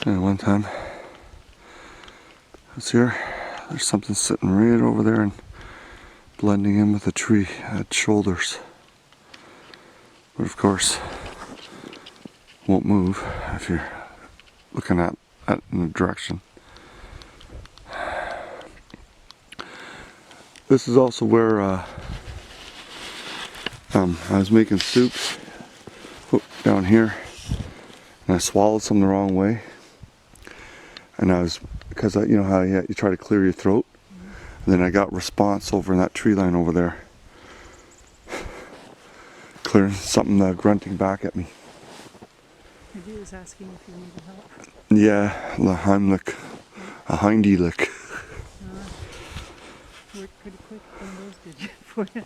And one time I was here, there's something sitting right over there and blending in with a tree at shoulders. But of course, won't move if you're looking at in a direction. This is also where I was making soups down here, and I swallowed some the wrong way. And because you know how you try to clear your throat, and then I got response over in that tree line over there, clearing something grunting back at me. He was asking if you needed help. Yeah, the Heimlich, a hindy lick. Worked pretty quick on those, did you? For you?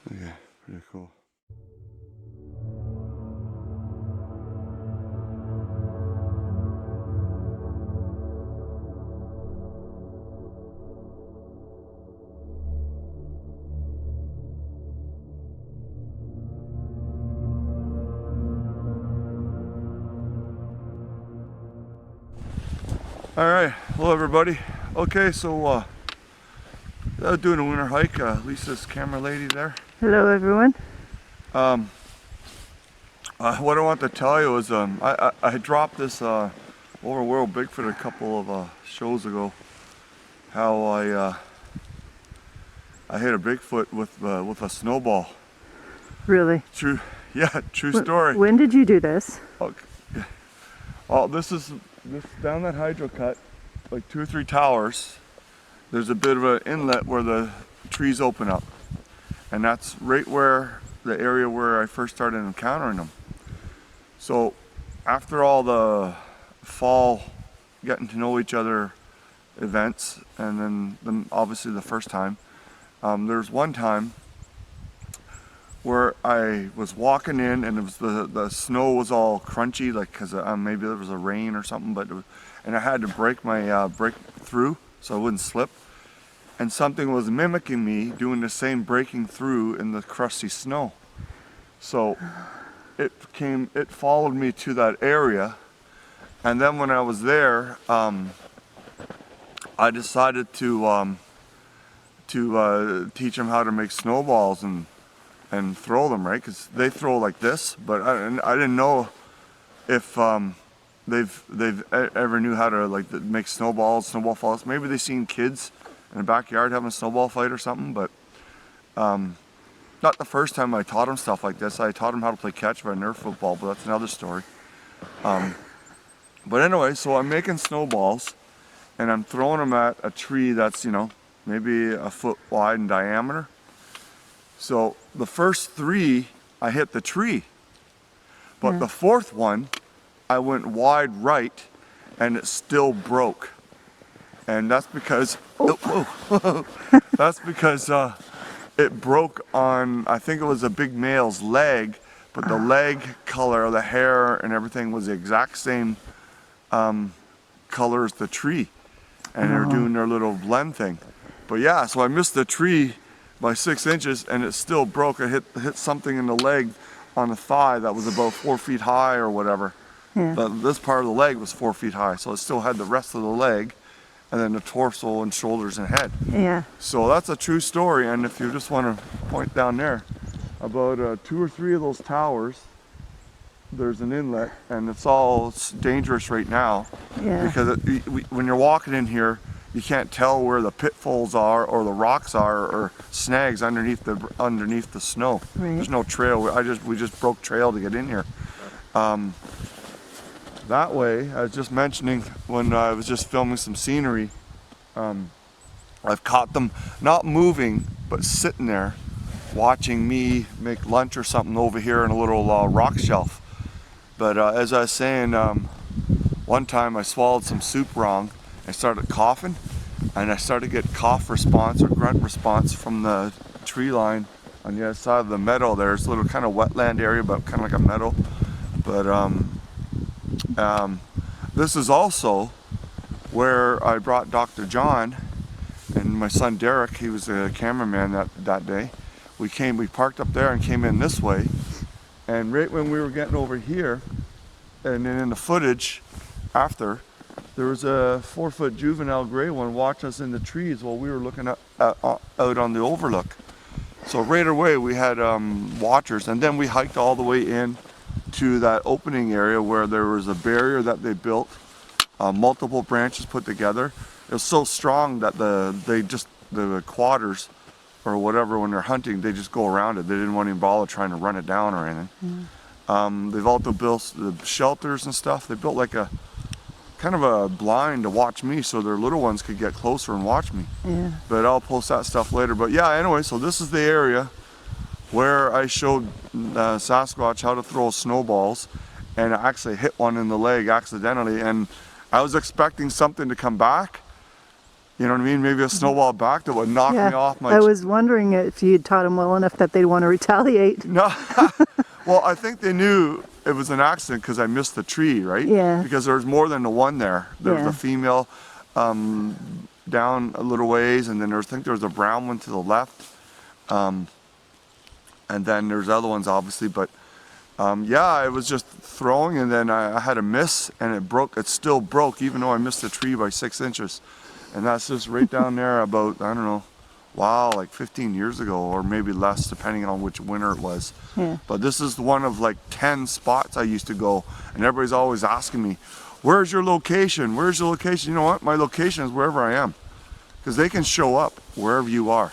Yeah, pretty cool. Alright, hello everybody. Okay, so doing a winter hike. Lisa's camera lady there. Hello, everyone. What I want to tell you is I dropped this over World Bigfoot a couple of shows ago. How I hit a Bigfoot with a snowball. Really? True, yeah, true story. When did you do this? Okay. Oh, this down that hydro cut, like 2 or 3 towers. There's a bit of an inlet where the trees open up, and that's right where the area where I first started encountering them. So after all the fall getting to know each other events, and then obviously the first time, there's one time where I was walking in, and it was the snow was all crunchy, like because maybe there was a rain or something, but and I had to break through so I wouldn't slip, and something was mimicking me doing the same breaking through in the crusty snow. So it followed me to that area, and then when I was there, I decided to teach them how to make snowballs and throw them, right? Because they throw like this, but I didn't know if they've ever knew how to like make snowball falls. Maybe they seen kids in the backyard having a snowball fight or something, but not the first time I taught them stuff like this. I taught them how to play catch by Nerf football, but that's another story. But anyway, so I'm making snowballs, and I'm throwing them at a tree that's, you know, maybe a foot wide in diameter. So the first 3, I hit the tree, but the 4th one, I went wide right, and it still broke. And that's because, that's because it broke on, I think it was a big male's leg, but the leg color, the hair and everything was the exact same color as the tree. And they're doing their little blend thing. But yeah, so I missed the tree by 6 inches, and it still broke. I hit something in the leg on the thigh that was about 4 feet high or whatever. Yeah. But this part of the leg was 4 feet high, so it still had the rest of the leg, and then the torso and shoulders and head. Yeah. So that's a true story, and if you just want to point down there, about 2 or 3 of those towers, there's an inlet, and it's dangerous right now. Yeah. Because when you're walking in here, you can't tell where the pitfalls are or the rocks are or snags underneath the snow. Right. There's no trail. We just broke trail to get in here. That way, I was just mentioning when I was just filming some scenery, I've caught them not moving but sitting there watching me make lunch or something over here in a little rock shelf. But as I was saying, one time I swallowed some soup wrong. I started coughing, and I started to get cough response or grunt response from the tree line on the other side of the meadow. There's a little kind of wetland area, but kind of like a meadow. But this is also where I brought Dr. John and my son Derek. He was a cameraman that day. We parked up there and came in this way, And right when we were getting over here, and then in the footage after, there was a 4-foot juvenile gray one watching us in the trees while we were looking out on the overlook. So right away we had watchers, and then we hiked all the way in to that opening area where there was a barrier that they built, multiple branches put together. It was so strong that the quadders or whatever, when they're hunting, they just go around it. They didn't want any bother trying to run it down or anything. They've also built the shelters and stuff. They built like a kind of a blind to watch me so their little ones could get closer and watch me. Yeah. But I'll post that stuff later. But yeah, anyway, so this is the area where I showed Sasquatch how to throw snowballs, and I actually hit one in the leg accidentally, and I was expecting something to come back. You know what I mean? Maybe a snowball back that would knock me off my... I was wondering if you had taught them well enough that they'd want to retaliate. No. Well, I think they knew it was an accident because I missed the tree, right? Yeah. Because there was more than the one there. There was Yeah. a female down a little ways, and then I think there was a brown one to the left. And then there's other ones, obviously. But yeah, I was just throwing, and then I had a miss, and it broke. It still broke, even though I missed the tree by 6 inches. And that's just right down there about, I don't know, wow, like 15 years ago, or maybe less, depending on which winter it was. Yeah. But this is one of like 10 spots I used to go, and everybody's always asking me, where's your location? Where's your location? You know what? My location is wherever I am, because they can show up wherever you are.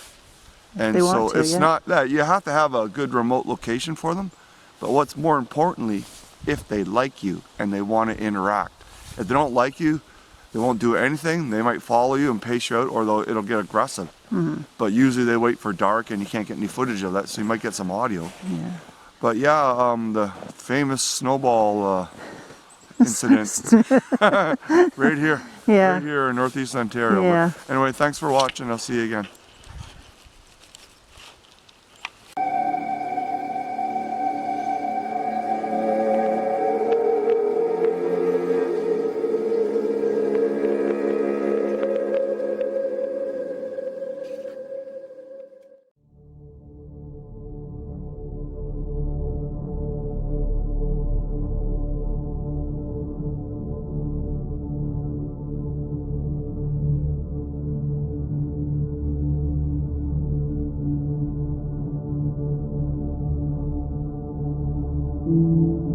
And They so want to, it's yeah. not that you have to have a good remote location for them, but what's more importantly, if they like you and they want to interact. If they don't like you, they won't do anything. They might follow you and pace you out, or it'll get aggressive. But usually they wait for dark, and you can't get any footage of that, so you might get some audio. Yeah. But yeah, the famous snowball incident right here, Yeah. right here in Northeast Ontario. Yeah. But anyway, thanks for watching. I'll see you again. Thank you.